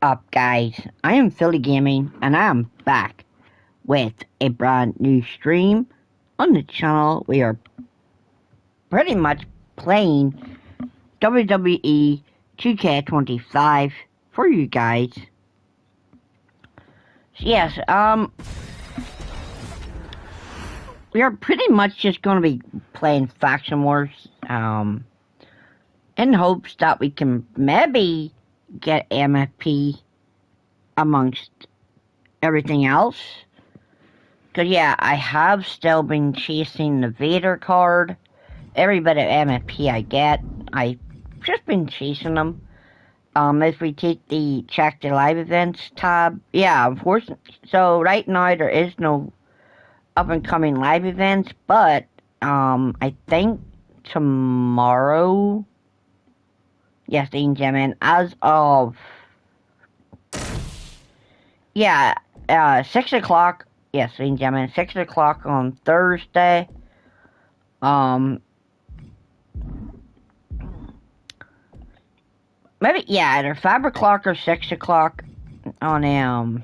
Up, guys? I am Philly Gaming, and I am back with a brand new stream on the channel. We are pretty much playing WWE 2K25 for you guys. So yes, we are pretty much just going to be playing Faction Wars, in hopes that we can maybe get MFP amongst everything else. Because, yeah, I have still been chasing the Vader card. Every bit of MFP I get, I've just been chasing them. If we take the check the live events tab, yeah, unfortunately, so right now there is no up and coming live events, but, I think tomorrow, yes, ladies and gentlemen, as of, yeah, 6 o'clock, yes, ladies and gentlemen, 6 o'clock on Thursday, maybe, yeah, either 5 o'clock or 6 o'clock on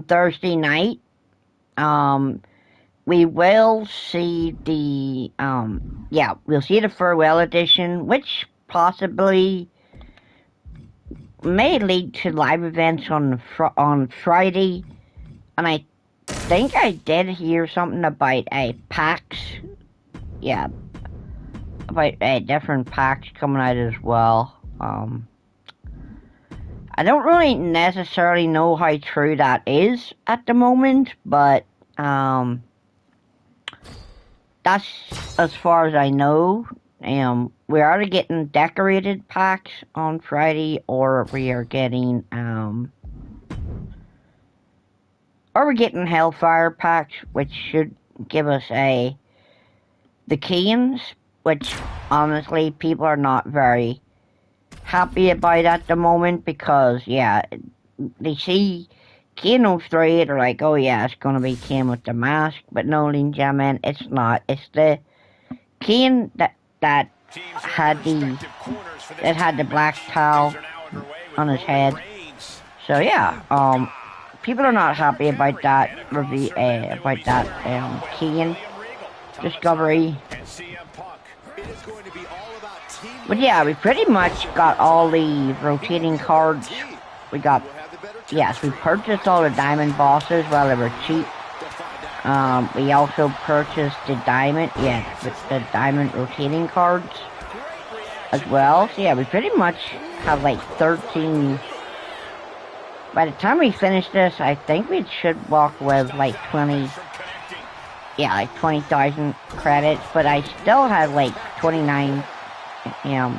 Thursday night, we will see the, yeah, we'll see the farewell edition, which possibly may lead to live events on Friday, and I think I did hear something about packs, yeah, about different packs coming out as well. I don't really necessarily know how true that is at the moment, but that's as far as I know. We are getting decorated packs on Friday, or we are getting or we're getting Hellfire packs, which should give us the Canes, which honestly people are not very happy about at the moment, because yeah, they see Kane 03, they're like, oh yeah, it's gonna be Kane with the mask, but no, ladies and gentlemen, it's not. It's the Kane that had the black towel on his head. So yeah, people are not happy about that review, about that Kane discovery. But yeah, we pretty much got all the rotating cards. We got, yes, we purchased all the diamond bosses while they were cheap. We also purchased the diamond, the diamond rotating cards as well. So yeah, we pretty much have like 13. By the time we finish this, I think we should walk with like 20, yeah, like 20,000 credits, but I still have like 29, yeah,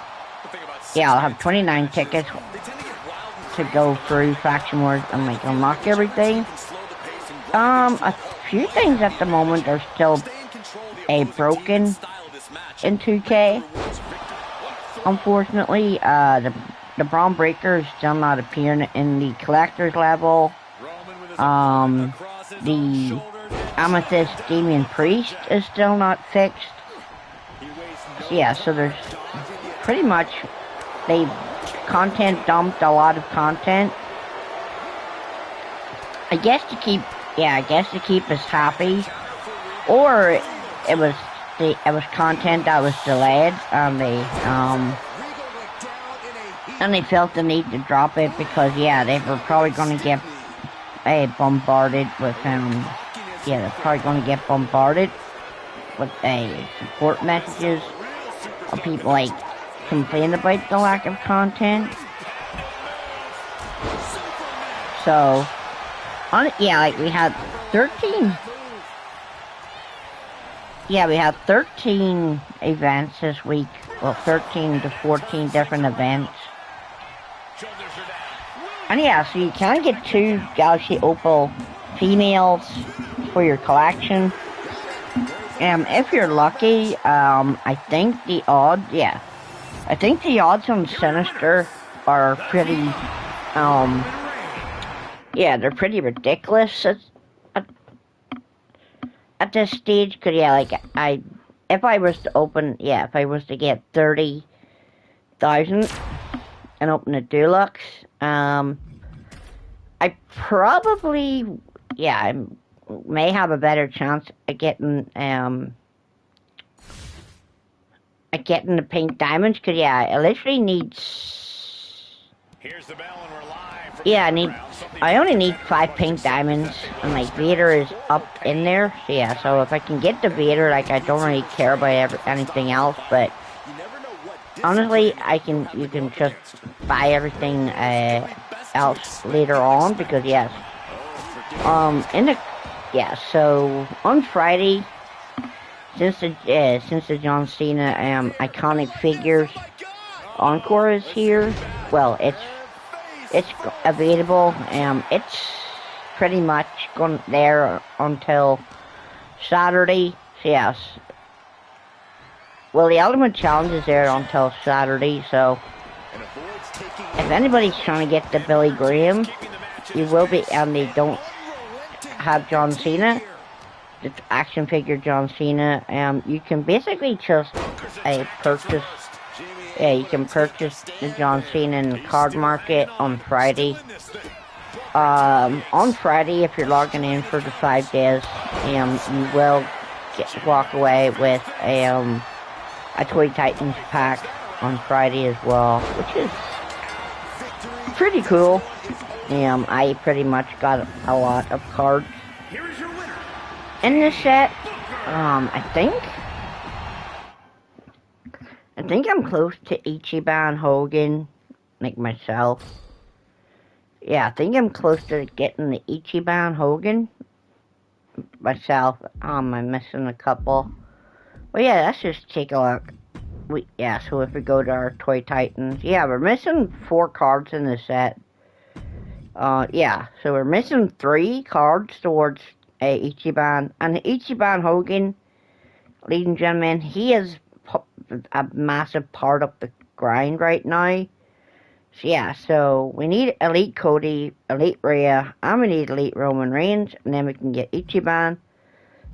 I'll have 29 tickets to go through Faction Wars and like unlock everything. A few things at the moment are still broken in 2K. Unfortunately, the Braun Breaker is still not appearing in the collector's level. The Amethyst Demon Priest is still not fixed. So yeah, so there's pretty much, they content dumped a lot of content. I guess to keep us happy, or it was content that was delayed, and they felt the need to drop it because, yeah, they were probably going to get bombarded with they're probably going to get bombarded with support messages of people like complaining about the lack of content. So like we had 13. Yeah, we had 13 events this week. Well, 13 to 14 different events. And yeah, so you can get 2 Galaxy Opal females for your collection. If you're lucky, I think the odds, on Sinister are pretty, they're pretty ridiculous at this stage. Cause yeah, like if I was to open, yeah, if I was to get 30,000 and open a deluxe, I probably, yeah, I may have a better chance of getting the pink diamonds, because, yeah, I literally need, Here's the bell and we're live from yeah, I only need 5 pink diamonds, and, like, Vader is up in there, so, yeah, so if I can get the Vader, like, I don't really care about anything else, but, honestly, you can just buy everything, else later on, because, yes, so, on Friday, since the John Cena iconic figures encore is here, well, it's available. It's pretty much going there until Saturday. So yes. Well, the Ultimate Challenge is there until Saturday. So if anybody's trying to get the Billy Graham, you will be, and they don't have John Cena, the action figure John Cena, you can basically just purchase. Yeah, you can purchase the John Cena in the card market on Friday. On Friday, if you're logging in for the 5 days, you will walk away with a Toy Titans pack on Friday as well, which is pretty cool. I pretty much got a lot of cards in this set. I think I'm close to Ichiban Hogan, like myself. Yeah, I think I'm close to getting the Ichiban Hogan myself. I'm missing a couple. Well, yeah, let's just take a look. So if we go to our Toy Titans, yeah, we're missing 4 cards in the set. Yeah, so we're missing 3 cards towards Ichiban. And Ichiban Hogan, ladies and gentlemen, he is a massive part of the grind right now. So yeah, so we need Elite Cody, Elite Rhea, and we need Elite Roman Reigns, and then we can get Ichiban.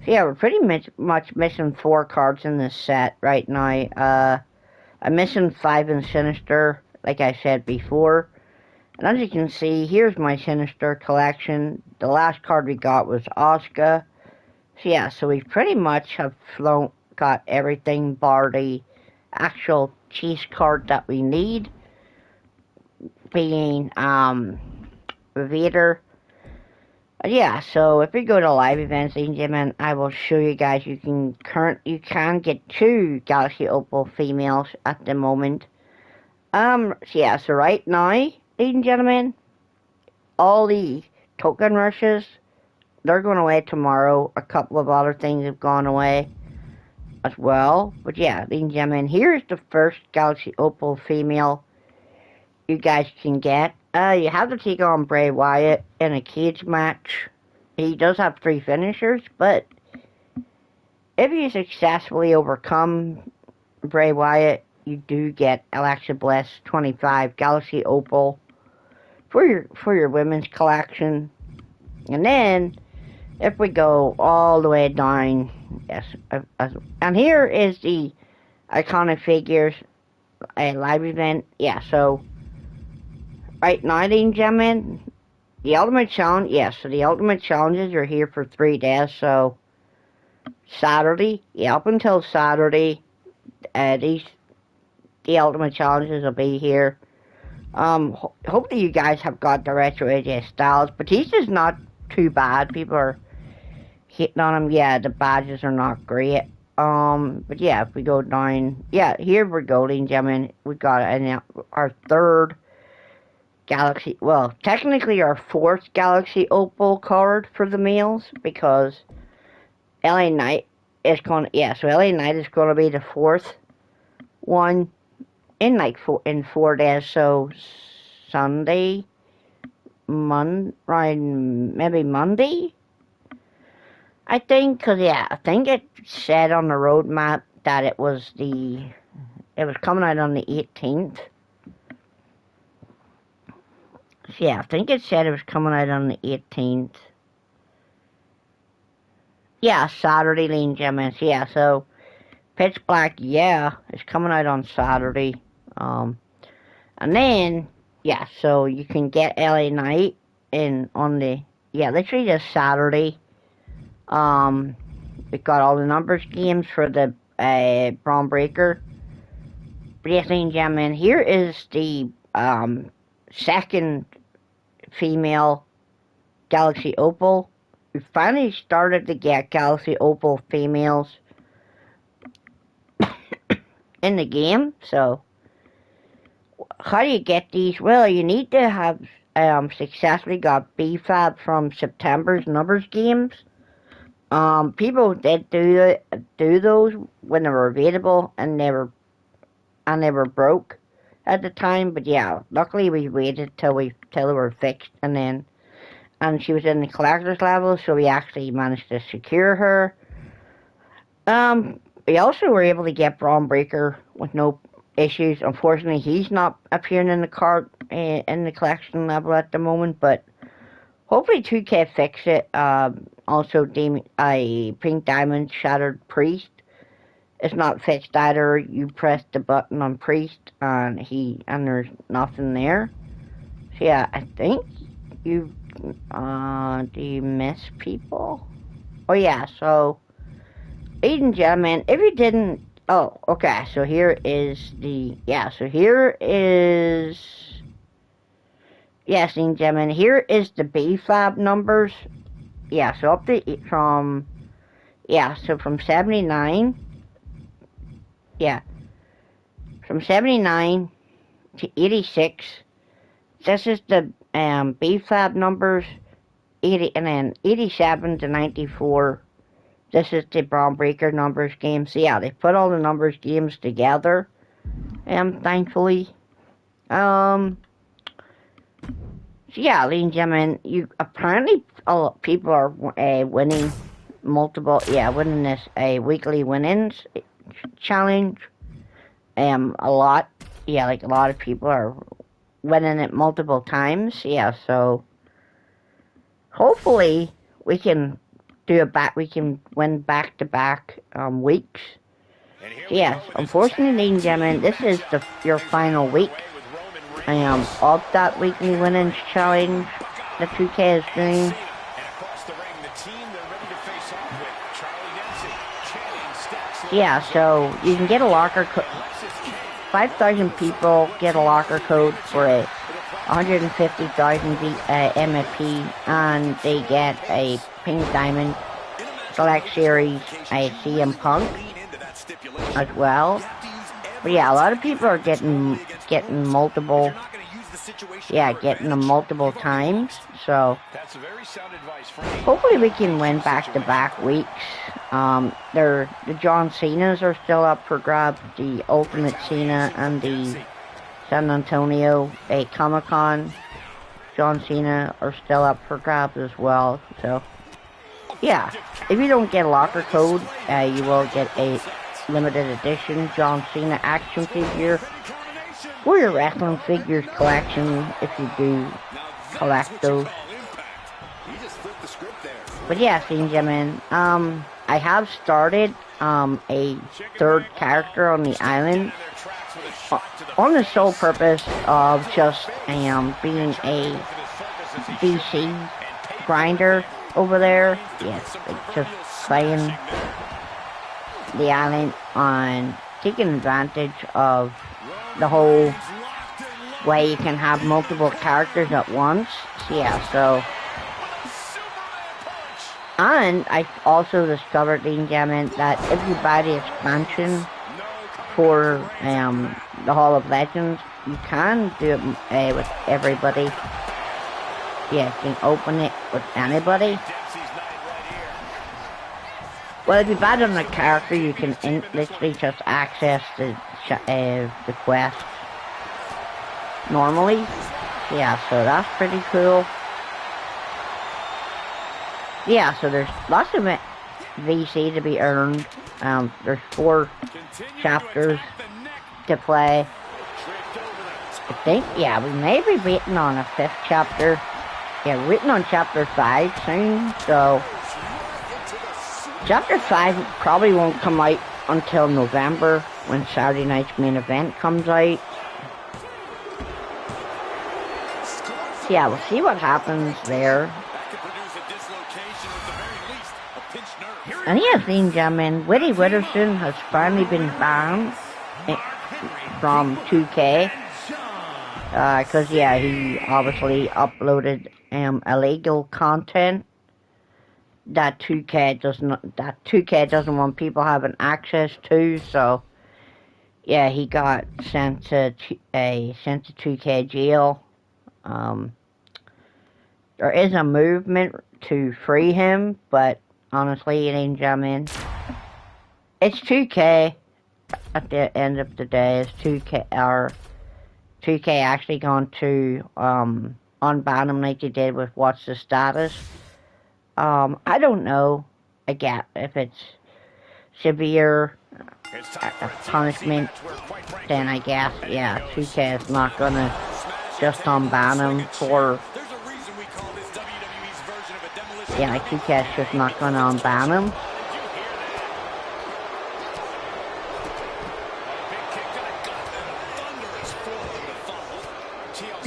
So yeah, we're pretty much missing 4 cards in this set right now. I'm missing 5 in Sinister, like I said before. And as you can see, here's my Sinister collection. The last card we got was Asuka. So yeah, so we pretty much have got everything bar the actual chase card that we need, being Vader. Yeah, so if we go to live events, ladies and gentlemen, I will show you guys you can get 2 Galaxy Opal females at the moment. So yeah, so right now, ladies and gentlemen, all the token rushes, they're going away tomorrow. A couple of other things have gone away as well. But yeah, ladies and gentlemen, here's the first Galaxy Opal female you guys can get. You have to take on Bray Wyatt in a cage match. He does have 3 finishers, but if you successfully overcome Bray Wyatt, you do get Alexa Bliss 25 Galaxy Opal for your women's collection. And then if we go all the way down, yes, and here is the iconic figures live event. Yeah, so right now, ladies and gentlemen, the Ultimate Challenge, so the Ultimate Challenges are here for 3 days, so Saturday, up until Saturday, the Ultimate Challenges will be here. Hopefully you guys have got the Retro AJ Styles. Batista's not too bad. People are hitting on him. Yeah, the badges are not great. But yeah, if we go down, here we go, ladies and gentlemen. We got our 3rd Galaxy, well, technically our 4th Galaxy Opal card for the males, because LA Knight is going to, so LA Knight is going to be the 4th one in 4 days, so Sunday, maybe Monday, I think, because I think it said on the roadmap that it was coming out on the 18th. So yeah, I think it said it was coming out on the 18th. Yeah, Saturday, ladies and gentlemen. So yeah, so Pitch Black, yeah, it's coming out on Saturday. And then, yeah, so you can get LA Knight on the, yeah, literally just Saturday. We got all the numbers games for the Braun Breaker. But yes, ladies and gentlemen, here is the second female Galaxy Opal. We finally started to get Galaxy Opal females in the game. So, how do you get these? Well, you need to have successfully got BFAB from September's numbers games. People did do those when they were available, and they were broke at the time. But yeah, luckily we waited till they were fixed, and she was in the collector's level, so we actually managed to secure her. We also were able to get Braun Breaker with no issues. Unfortunately, he's not appearing in the card in the collection level at the moment, but hopefully 2K fix it. Also, Pink Diamond Shattered Priest is not fixed either. You press the button on Priest, and there's nothing there. So yeah, I think you do you miss people? Oh yeah, so ladies and gentlemen, if you didn't, oh okay, so here is yes, ladies and gentlemen, here is the BFAB numbers. Yeah, so from 79, from 79 to 86, this is the BFAB numbers, 80, and then 87 to 94, this is the Braun Breaker numbers game. So yeah, they put all the numbers games together, thankfully. So yeah, ladies and gentlemen, apparently people are winning winning this weekly win-ins challenge. A lot, like a lot of people are winning it multiple times. Yeah, so hopefully we can win back-to-back weeks. Yes, unfortunately, ladies and gentlemen, this is your final week of that weekly winnings challenge that 2K is doing. Yeah, so you can get a locker code. 5,000 people get a locker code for a 150,000 MFP, and they get a Pink Diamond Select Series, a CM Punk as well. But yeah, a lot of people are getting multiple, getting them multiple times. So hopefully we can win back-to-back weeks. The John Cena's are still up for grabs. The Ultimate Cena and the San Antonio Comic-Con John Cena are still up for grabs as well. So yeah, if you don't get a locker code, you will get a limited edition John Cena action figure or your wrestling figures collection if you do collect those. But yeah, ladies and gentlemen, I have started a third character on the island on the sole purpose of just being a DC grinder over there. Yes, like just playing the island on taking advantage of the whole way you can have multiple characters at once. So yeah, so. And I also discovered, ladies and gentlemen, that if you buy the expansion for the Hall of Legends, you can do it with everybody. Yeah, you can open it with anybody. Well, if you buy it on the character, you can literally just access the quest normally. Yeah, so that's pretty cool. Yeah, so there's lots of VC to be earned. There's 4 chapters to play. I think, yeah, we may be waiting on a 5th chapter. Yeah, we're waiting on chapter 5 soon, so chapter 5 probably won't come out until November when Saturday night's main event comes out. So yeah, we'll see what happens there. And yes, ladies and gentlemen, Wwe2k25 has finally been banned from 2K. Because yeah, he obviously uploaded illegal content that 2K doesn't want people having access to. So yeah, he got sent to 2K jail. There is a movement to free him, but honestly, ladies and gentlemen, it's 2K. At the end of the day, it's 2K actually going to unban him like they did with What's the Status. I don't know again if it's severe punishment, then I guess yeah, 2K is not gonna just unban him for yeah, like 2K is just not gonna unban him.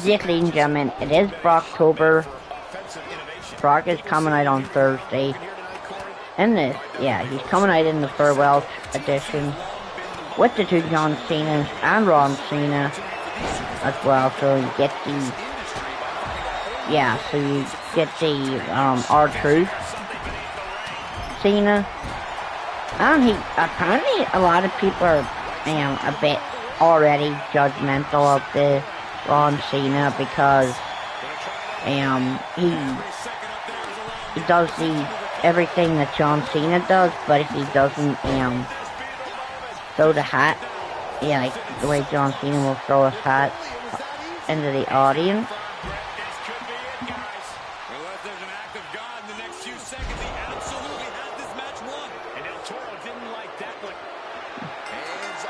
Yes, ladies and gentlemen, it is Brocktober. Brock is coming out on Thursday. And yeah, he's coming out in the farewell edition with the two John Cena's and Ron Cena as well. So you get the R-Truth Cena, and he apparently a lot of people are a bit already judgmental of the Ron Cena because he does everything that John Cena does, but if he doesn't throw the hat, yeah, like the way John Cena will throw his hat into the audience.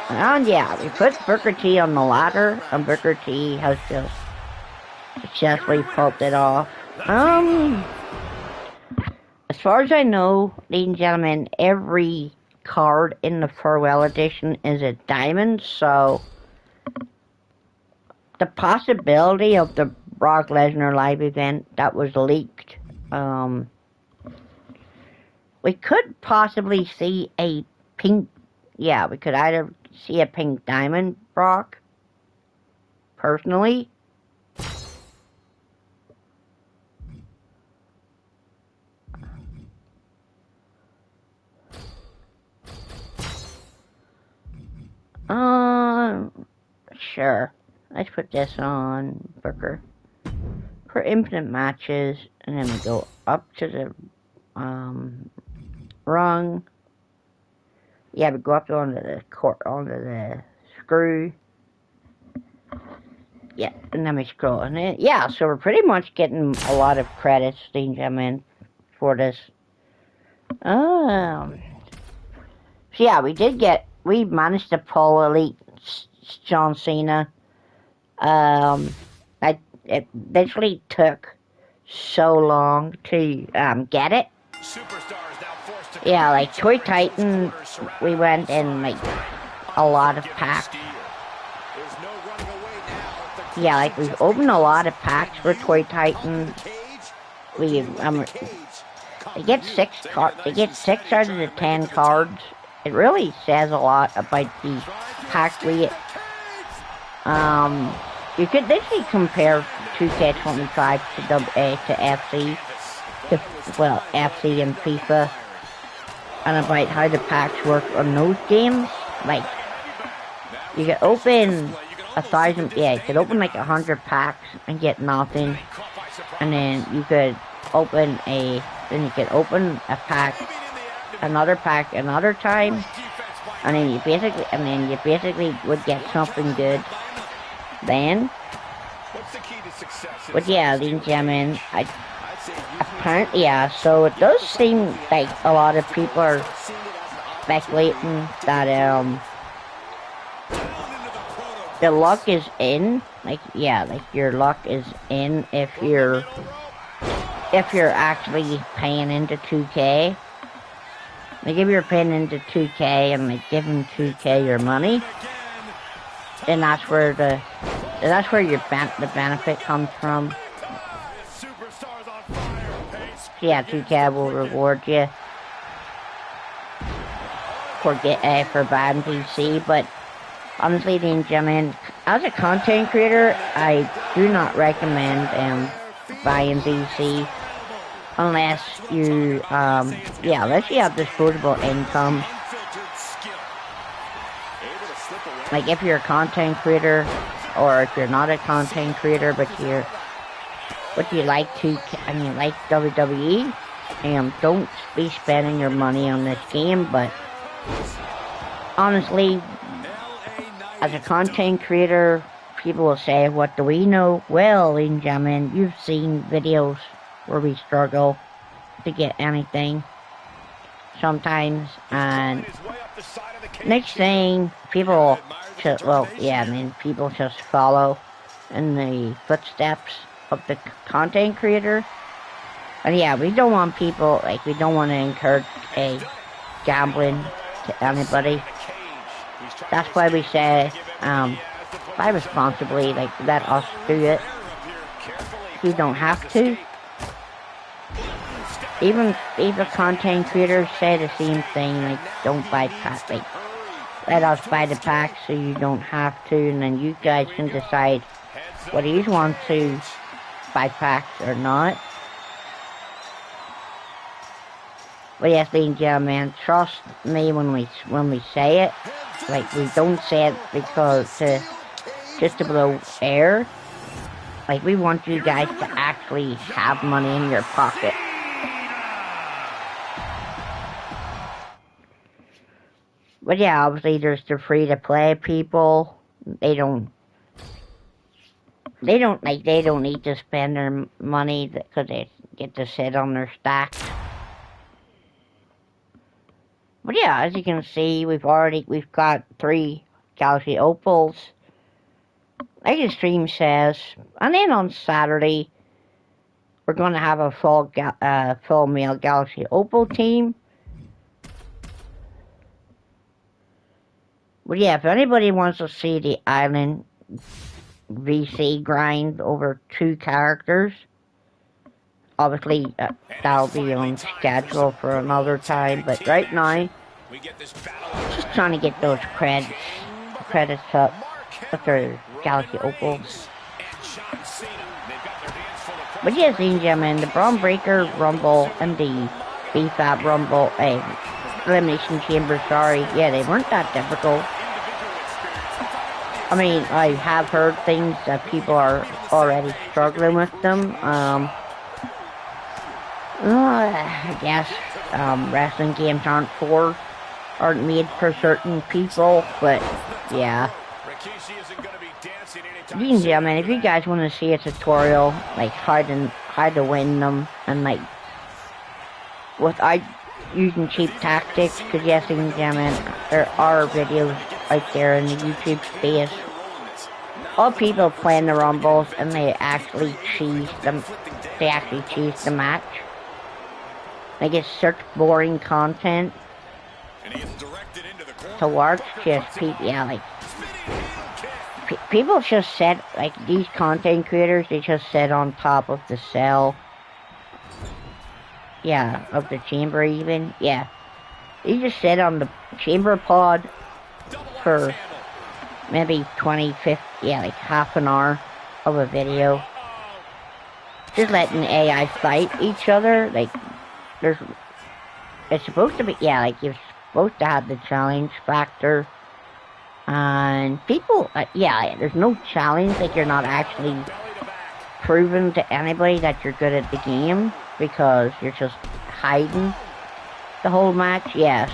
And yeah, we put Booker T on the ladder, and Booker T has just successfully pulled it off. As far as I know, ladies and gentlemen, every card in the farewell edition is a diamond, so the possibility of the Brock Lesnar live event that was leaked, we could possibly see a pink, yeah, we could either see a pink diamond Brock, personally. Sure. Let's put this on Booker for infinite matches, and then we go up to the rung. Yeah, we go up onto the screw. Yeah, and then we scroll, and then yeah, so we're pretty much getting a lot of credits, ladies and gentlemen, for this. So yeah, we managed to pull Elite John Cena. It literally took so long to get it. Yeah, like Toy Titan, we went in like a lot of packs. Yeah, like we've opened a lot of packs for Toy Titan. They get 6 cards. They get 6 out of the 10 cards. It really says a lot about the pack we. You could literally compare 2K25 to FC, FC and FIFA, and about how the packs work on those games. Like, you could open 1,000, yeah, you could open like 100 packs and get nothing, and then you could open a pack, another pack another time, and then you basically would get something good then. But yeah, ladies and gentlemen, apparently, yeah, so it does seem like a lot of people are speculating that the luck is in, like, yeah, like your luck is in if you're actually paying into 2K. Like if you're paying into 2K and like giving 2K your money, then that's where the benefit comes from. Yeah, 2K will reward you for buying DC, but honestly, ladies and gentlemen, as a content creator, I do not recommend buying DC unless you unless you have disposable income. Like if you're a content creator, or if you're not a content creator but you like like WWE, don't be spending your money on this game. But honestly, as a content creator, people will say, what do we know? Well, ladies and gentlemen, you've seen videos where we struggle to get anything sometimes, and next thing, people just follow in the footsteps of the content creator. And yeah, we don't want people, we don't want to encourage gambling to anybody. That's why we say, buy responsibly, let us do it. You don't have to. Even content creators say the same thing, don't buy packs, let us buy the packs so you don't have to, and then you guys can decide whether you want to buy packs or not. But yes, ladies and gentlemen, trust me when we say it. We don't say it because just to blow air. We want you guys to actually have money in your pocket. But yeah, obviously there's the free-to-play people. They don't need to spend their money because they get to sit on their stacks. But yeah, as you can see, we've got 3 Galaxy Opals, like the stream says. And then on Saturday, we're going to have a full male Galaxy Opal team. But yeah, if anybody wants to see the island VC grind over 2 characters, obviously that'll be on schedule for another time. But right now, just trying to get those credits up with their Galaxy Opals. But yes, ladies and gentlemen, the Braun Breaker Rumble and the BFAB Rumble, Elimination Chamber, they weren't that difficult. I mean, I have heard things that people are already struggling with them. I guess wrestling games aren't made for certain people, but yeah. Ladies and gentlemen, if you guys want to see a tutorial, how to win them, and without using cheap tactics, because yes, ladies and gentlemen, there are videos out there in the YouTube space of people playing the Rumbles, and they actually cheese them. They actually cheese the match. It's such boring content to watch. Just people just sit, these content creators, they just sit on top of the cell. Yeah, of the chamber even. Yeah. They just sit on the chamber pod for maybe 20, 50, half an hour of a video. Just letting AI fight each other. It's supposed to be, you're supposed to have the challenge factor. And people, there's no challenge, you're not actually proving to anybody that you're good at the game, because you're just hiding the whole match. Yes,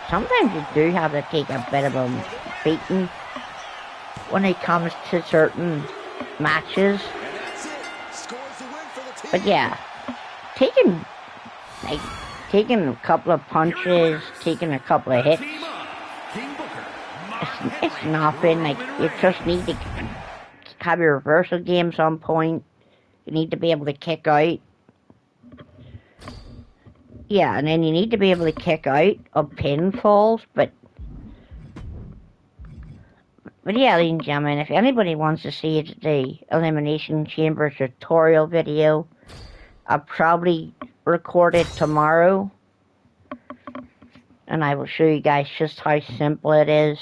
sometimes you do have to take a bit of a beating when it comes to certain matches. But yeah, taking a couple of punches, taking a couple of hits, it's nothing. You just need to have your reversal games on point. You need to be able to kick out. yeah, and then you need to be able to kick out of pinfalls, but yeah, ladies and gentlemen, if anybody wants to see the Elimination Chamber tutorial video, I'll probably record it tomorrow, and I will show you guys just how simple it is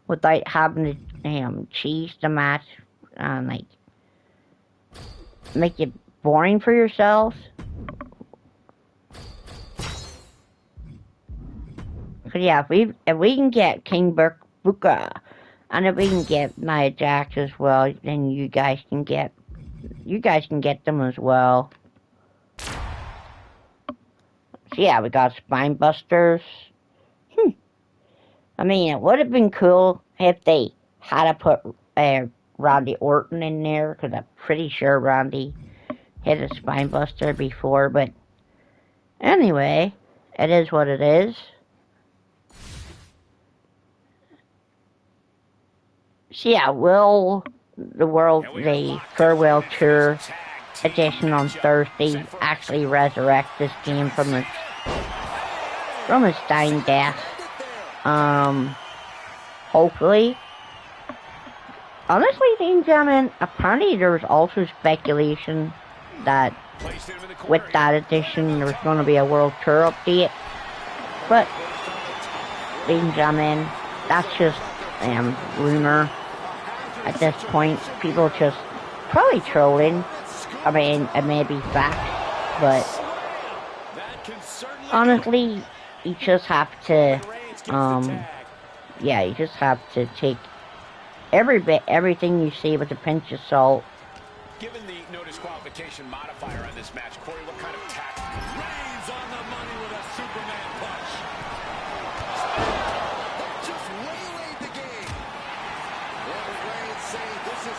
without having to cheese the match and like make it boring for yourselves. But yeah, if we can get King Buka, and if we can get Nia Jax as well, then you guys can get them as well. So yeah, we got Spine Busters. I mean, it would have been cool if they had to put Randy Orton in there, because I'm pretty sure Randy hit a Spine Buster before, but anyway, it is what it is. So yeah, the Farewell Tour edition on Thursday actually resurrect this game from its dying death? Hopefully. Honestly, ladies and gentlemen, apparently there was also speculation that with that edition there was going to be a World Tour update. But, ladies and gentlemen, that's just rumor at this point. People just probably trolling. I mean, it may be fact, but honestly, you just have to, you just have to take everything you see with a pinch of salt. Given the no disqualification modifier on this match, Corey, what kind of tact? Reigns on the money with a Superman punch. Just waylaid the game.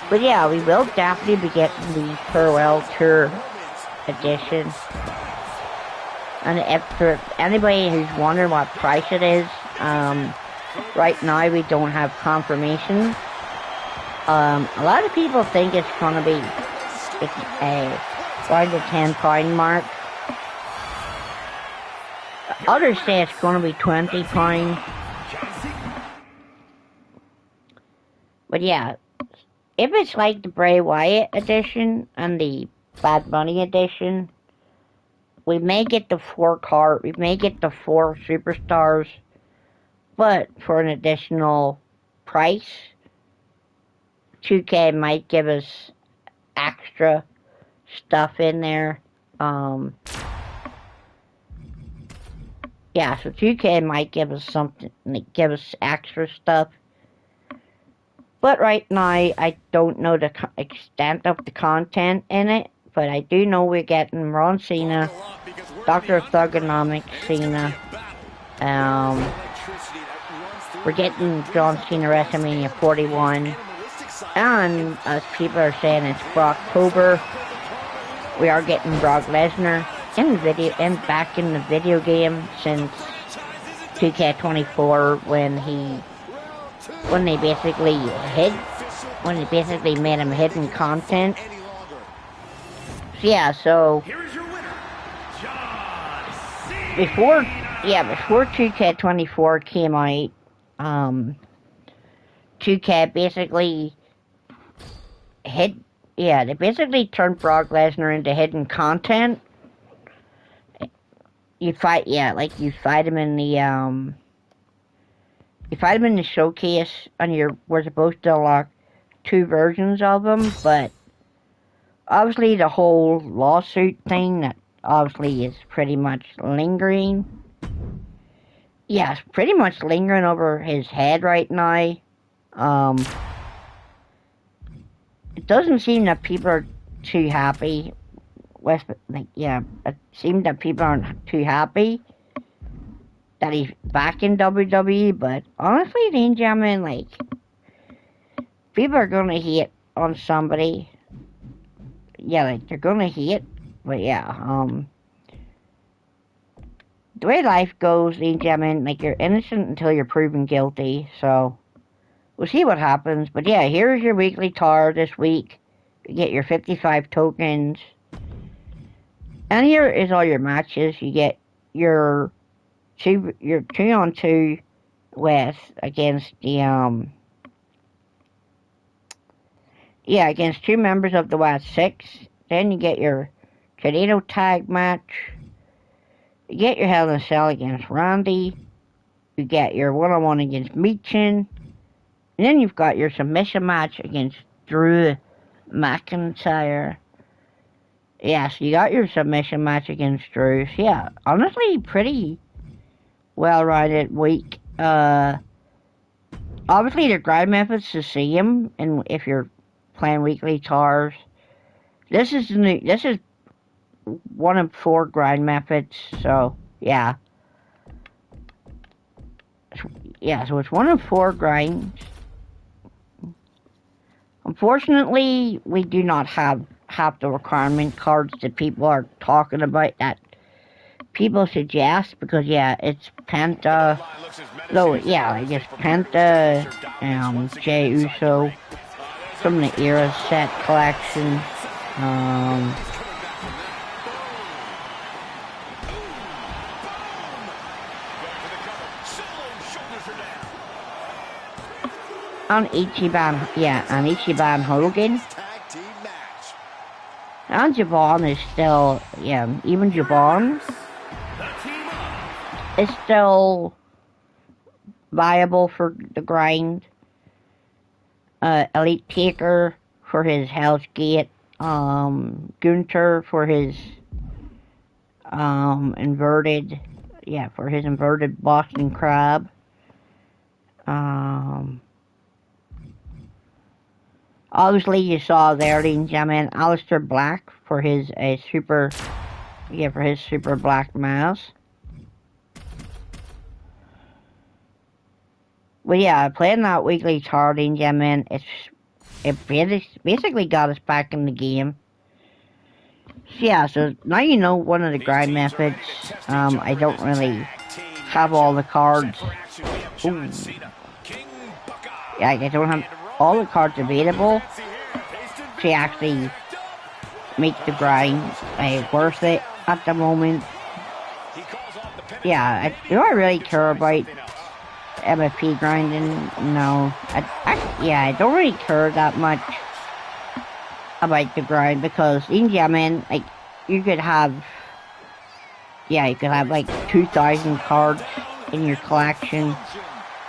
But yeah, we will definitely be getting the Farewell Tour edition. And if for anybody who's wondering what price it is, right now we don't have confirmation. A lot of people think it's going to be around the £10 mark. Others say it's going to be £20. But yeah, if it's like the Bray Wyatt edition and the Bad Bunny edition, we may get the 4 superstars, but for an additional price. 2K might give us extra stuff in there. Yeah, so 2K might give us extra stuff. But right now, I don't know the extent of the content in it. But I do know we're getting Ron Cena, Dr. Thugonomics Cena. We're getting John Cena WrestleMania 41. And as people are saying, it's for October. We are getting Brock Lesnar back in the video game since 2K24 when they basically made him hidden content. So yeah, so before 2K24 came out, 2K basically they basically turned Brock Lesnar into hidden content. You fight him in the showcase, and we're supposed to unlock 2 versions of him, but obviously the whole lawsuit thing that obviously is pretty much lingering. Yeah, it's pretty much lingering over his head right now. It doesn't seem that people are too happy with, it seems that people aren't too happy that he's back in WWE, but honestly, ladies and gentlemen, people are gonna hate on somebody. Yeah, they're gonna hate, but yeah, the way life goes, ladies and gentlemen, you're innocent until you're proven guilty, so we'll see what happens. But yeah, here's your weekly tour this week. You get your 55 tokens. And here is all your matches. You get you're you're 2-on-2 with against the against two members of the Wwe2k25. Then you get your tornado tag match. You get your Hell in a Cell against Randy. You get your one-on-one against Meechin. And then you've got your submission match against Drew McIntyre. Yeah, so you got your submission match against Drew. So yeah, honestly, pretty well-rounded week. Obviously, the grind method's the same, and if you're playing weekly tars, this is one of 4 grind methods. So yeah, so it's one of 4 grinds. Unfortunately, we do not have the requirement cards that people are talking about, that people suggest, because yeah, it's Penta. So yeah, I guess Penta, Jey Uso from the Era set collection. On Ichiban Hogan. And Javon is still, even Javon is still viable for the grind. Elite Taker for his Hell's Gate. Gunther for his inverted Boston Crab. Obviously, you saw there, ladies and gentlemen, Aleister Black for his super black mass. But yeah, playing that weekly card, ladies and gentlemen, it basically got us back in the game. So yeah, so now you know one of the grind methods. I don't really have all the cards. Ooh. Yeah, I don't have all the cards available to actually make the grind worth it at the moment. Yeah, do I really care about MFP grinding? No. I don't really care that much about the grind, because you could have like 2,000 cards in your collection,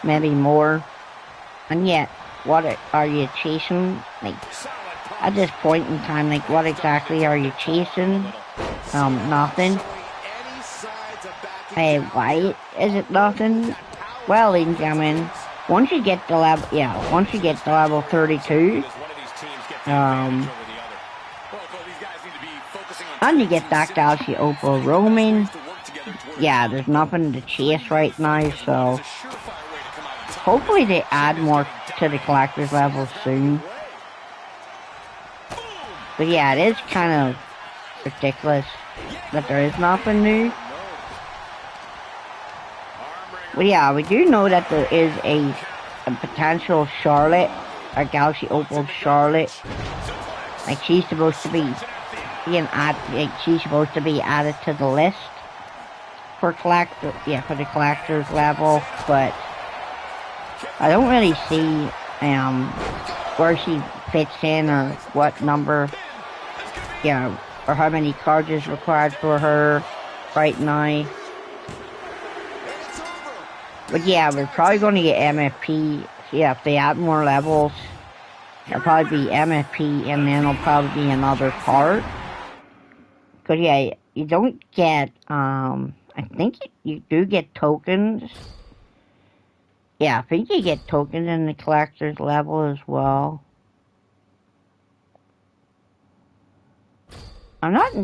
maybe more, and yet what are you chasing? Like, at this point in time, like, what exactly are you chasing? Nothing. Why is it nothing? Well, ladies and gentlemen, once you get to level 32, and you get that Galaxy Opal roaming, yeah, there's nothing to chase right now, so hopefully they add more to the collector's level soon. But yeah, it is kind of ridiculous that there is nothing new. But yeah, we do know that there is a potential Charlotte, a Galaxy Opal Charlotte. Like, she's supposed to be added to the list for the collector's level, but I don't really see where she fits in, or what number, or how many cards is required for her right now. But yeah, we're probably going to get MFP. So yeah, if they add more levels, it'll probably be MFP, and then it'll probably be another card. Because yeah, you don't get, I think you do get tokens. Yeah, I think you get tokens in the collector's level as well. I'm not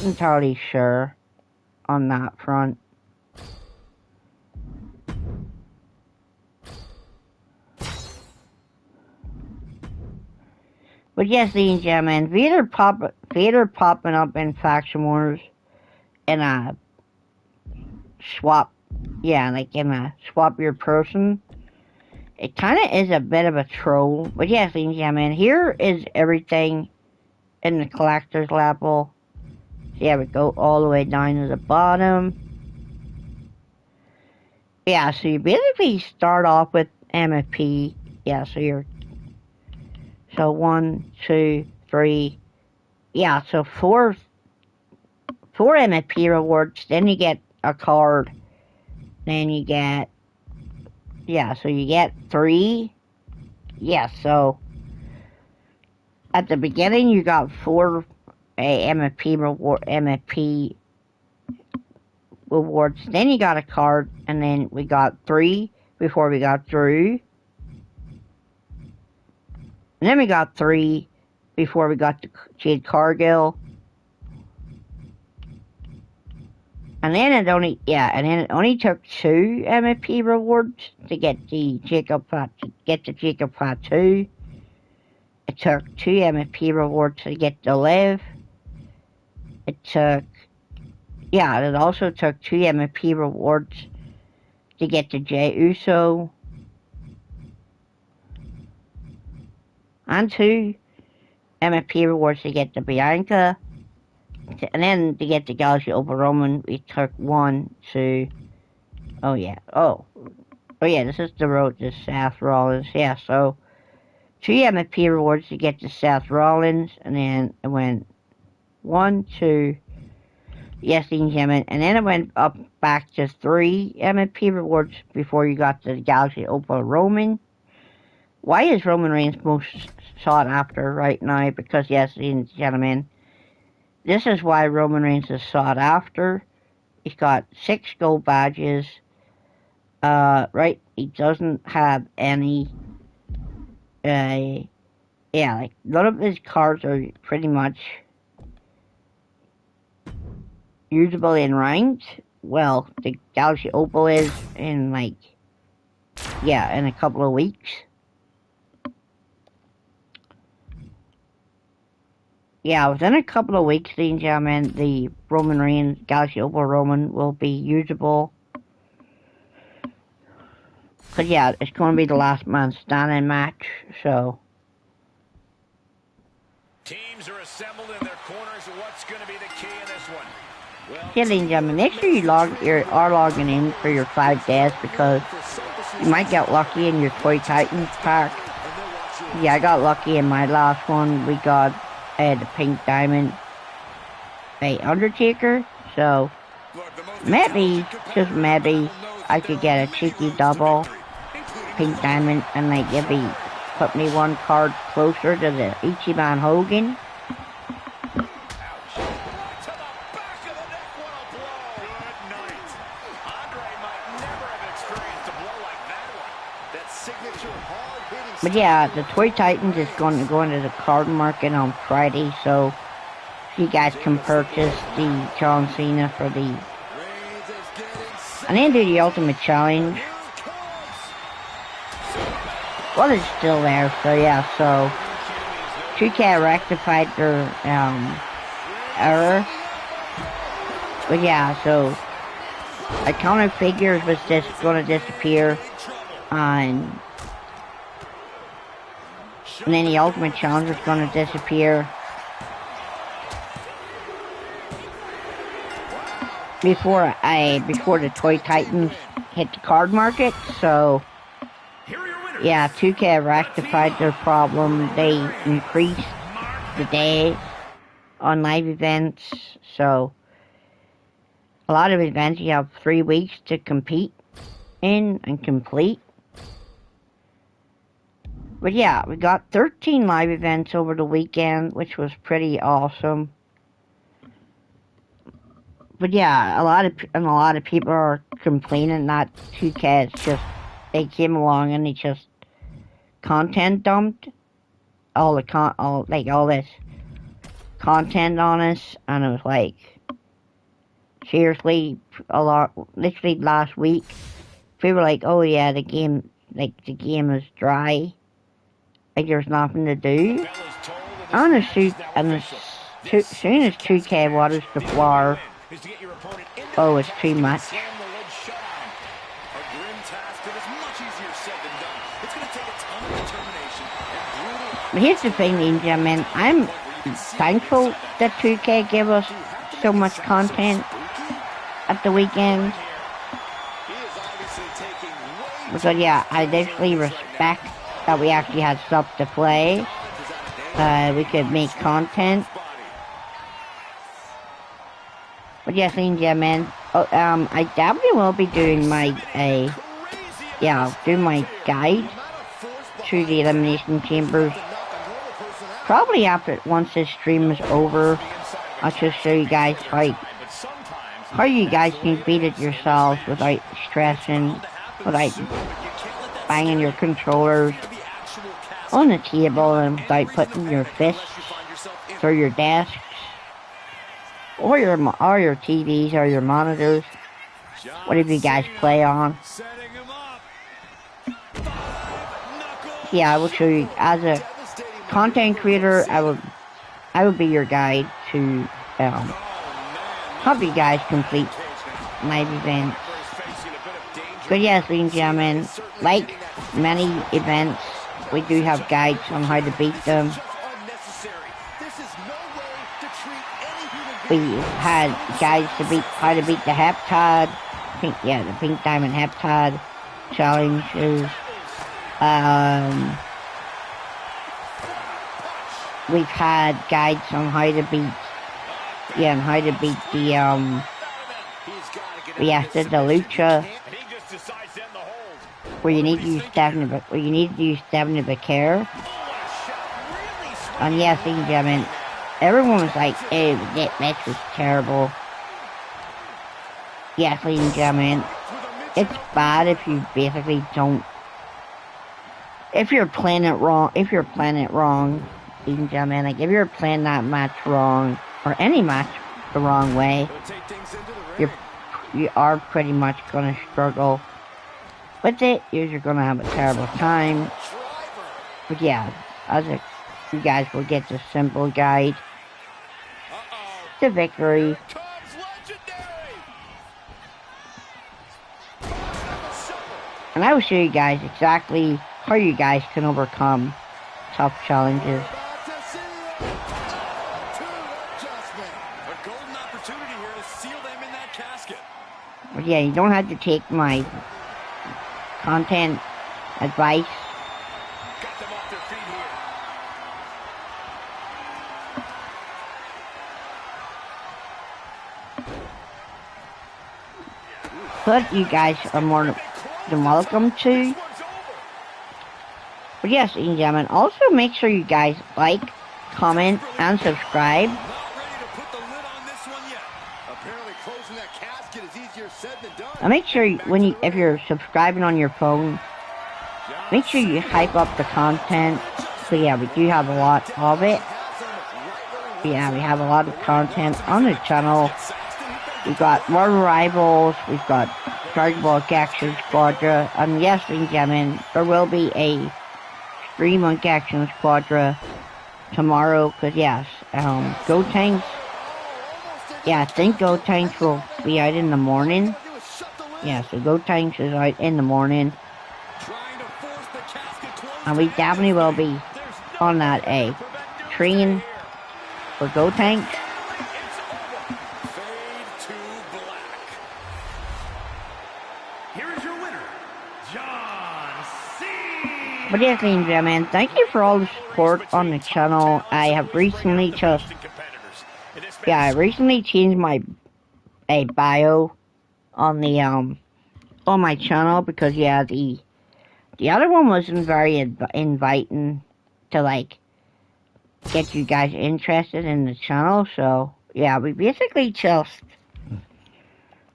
entirely sure on that front. But yes, ladies and gentlemen, Vader popping up in Faction Wars in a swap, swap your person. It kind of is a bit of a troll. But yes, ladies and gentlemen, here is everything in the collector's level. So yeah, we go all the way down to the bottom. Yeah, so you basically start off with MFP. Yeah, so 1, 2, 3. Yeah, so four MFP rewards. Then you get a card. Then you get, yeah, so you get 3. Yeah, so at the beginning you got 4 MFP rewards. Then you got a card, and then we got 3 before we got through. And then we got 3 before we got to Jade Cargill. And then it only took 2 MFP rewards to get the Jacob Plateau. It took 2 MFP rewards to get the Liv. It also took 2 MFP rewards to get the Jey Uso. And 2 MFP rewards to get the Bianca. And then to get the Galaxy Opal Roman, we took 1, 2. Oh yeah, this is the road to Seth Rollins. Yeah, so 2 MFP rewards to get to Seth Rollins, and then it went 1, 2. Yes, ladies and gentlemen, and then it went up back to 3 MFP rewards before you got to the Galaxy Opal Roman. Why is Roman Reigns most sought after right now? Because yes, ladies and gentlemen, this is why Roman Reigns is sought after. He's got 6 gold badges. Right, he doesn't have any. None of his cards are pretty much usable in ranked. Well, the Galaxy Opal is in in a couple of weeks. Yeah, within a couple of weeks, ladies and gentlemen, the Roman Reigns Galaxy Opal Roman will be usable. But yeah, it's going to be the last man standing match, so. Teams are assembled in their corners. What's going to be the key in this one? Well, Yeah, ladies and gentlemen, make sure you are logging in for your 5 days, because you might get lucky in your Toy Titans pack. Yeah, I got lucky in my last one. We got the Pink Diamond Undertaker, so maybe, just maybe, I could get a cheeky double Pink Diamond and maybe put me 1 card closer to the Ichiban Hogan. But yeah, the Toy Titans is going to go into the card market on Friday, so you guys can purchase the John Cena for the. I didn't do the Ultimate Challenge. Well, it's still there, so yeah, so 2K rectified their error. But yeah, so Iconic Figures was just going to disappear on. And then the Ultimate Challenge was going to disappear before the Toy Titans hit the card market. So yeah, 2K rectified their problem. They increased the days on live events. So a lot of events you have 3 weeks to compete in and complete. But yeah, we got 13 live events over the weekend, which was pretty awesome. But yeah, a lot of people are complaining that 2K is just, they came along and they just content dumped all this content on us, and it was like, seriously, literally last week, people were like, oh yeah, the game is dry. There's nothing to do. And as soon as 2K waters the floor, oh, it's too much. But here's the thing, ladies and gentlemen, I'm thankful that 2K gave us so much content at the weekend. Because yeah, I definitely respect that we actually had stuff to play. We could make content. But yes, ladies and gentlemen, I definitely will be doing my do my guide to the Elimination Chambers. Probably once this stream is over, I'll just show you guys how you guys can beat it yourselves without stressing, without banging your controllers on the table and without putting your fists through your desks or your TVs or your monitors, whatever you guys play on. Yeah, I will show you as a content creator. I would be your guide to help you guys complete live events. But yes, ladies and gentlemen, like many events, we do have guides on how to beat them. We had guides to how to beat the Heptad, the Pink Diamond Heptad challenges. We've had guides on how to beat the Lucha, where you need to use Devin to care. And yes, ladies and gentlemen, everyone was like, "Oh, that match was terrible." Yes, ladies and gentlemen, it's bad if you basically don't. If you're playing it wrong, ladies and gentlemen, like if you're playing that match wrong, or any match the wrong way, you are pretty much gonna struggle with it. You're gonna have a terrible time. But yeah, you guys will get the simple guide to victory. And I will show you guys exactly how you guys can overcome tough challenges. But yeah, you don't have to take my content advice. But you guys are more than welcome to. But yes, ladies and gentlemen, also make sure you guys like, comment, and subscribe. And make sure if you're subscribing on your phone, make sure you hype up the content. So yeah, we do have a lot of it. Yeah, we have a lot of content on the channel. We've got more rivals. We've got Dragon Ball Galaxy Squadra. And yes, ladies and gentlemen, there will be a stream on Galaxy Squadra tomorrow. Cause yes, Go Tanks. Yeah, I think Go Tanks will be out in the morning. Yeah, so Go Tanks is out in the morning. And we definitely will be on that train for Go Tanks. But yes, ladies and gentlemen, thank you for all the support on the channel. I have recently changed my bio on the on my channel, because yeah, the other one wasn't very inviting to like get you guys interested in the channel. So yeah, we basically just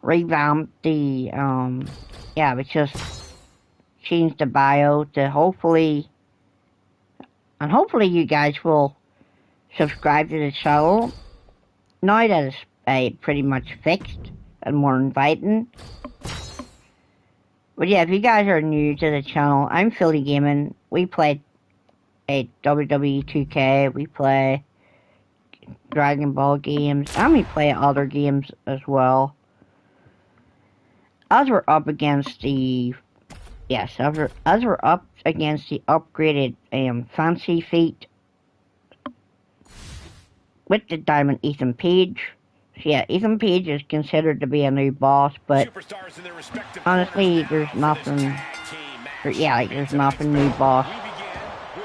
revamped the we just changed the bio to hopefully you guys will subscribe to the channel now that it's pretty much fixed and more inviting. But yeah, if you guys are new to the channel, I'm Philly Gaming. We play Wwe2k, we play Dragon Ball games, and we play other games as well. As we're up against the upgraded Fancy Feet with the Diamond Ethan Page. So yeah, Ethan Page is considered to be a new boss, but honestly, there's nothing yeah, like there's nothing new boss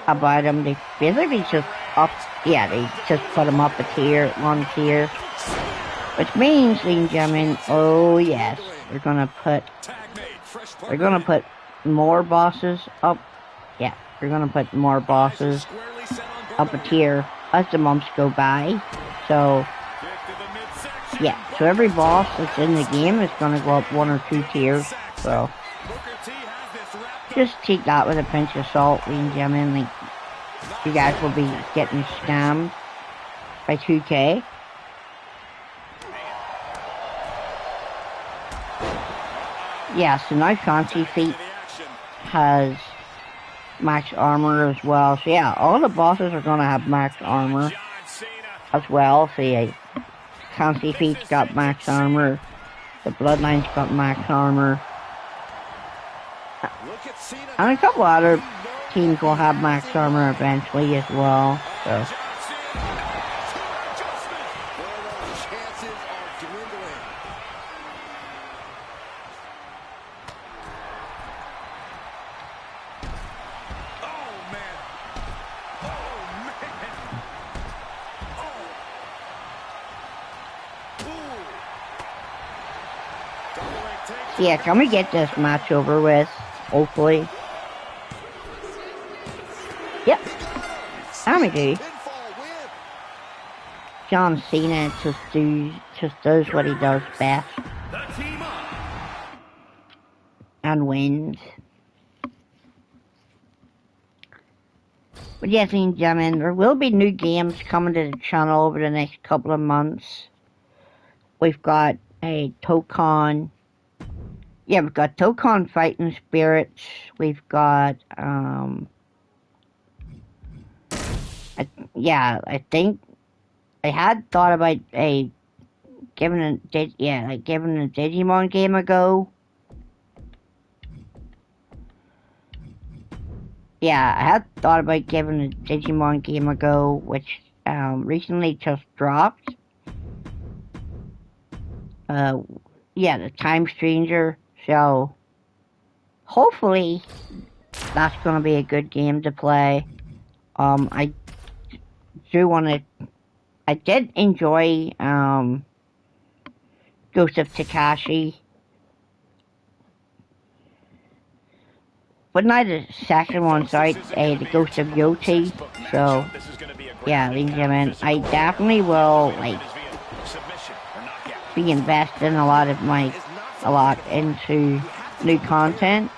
about them. They basically just up, yeah, they just put them up a tier, one tier. Which means, ladies and gentlemen, oh yes, we're gonna put more bosses up. Yeah, we're gonna put more bosses up a tier as the months go by. So, yeah, so every boss that's in the game is gonna go up 1 or 2 tiers. So, just take that with a pinch of salt, ladies and gentlemen. Like, you guys will be getting scammed by 2K. Yeah, so now Fancy Feet has max armor as well. So yeah, all the bosses are gonna have max armor as well. So yeah, Fancy Feet's got max armor. The Bloodline's got max armor. And a couple other teams will have max armor eventually as well. So. Yeah, can we get this match over with? Hopefully. Yep. How we do? John Cena just does what he does best. And wins. But yes, ladies and gentlemen, there will be new games coming to the channel over the next couple of months. We've got a Tokon. Yeah, we've got Tokon Fighting Spirits. We've got, I think I had thought about giving a Digimon game a go. Yeah, I had thought about giving a Digimon game a go, which recently just dropped. Yeah, the Time Stranger. So, hopefully, that's going to be a good game to play. I did enjoy, Ghost of Takashi. But not the second one, sorry, the Ghost of Yoti. So, yeah, ladies and gentlemen, I definitely will, like, be investing a lot into new content.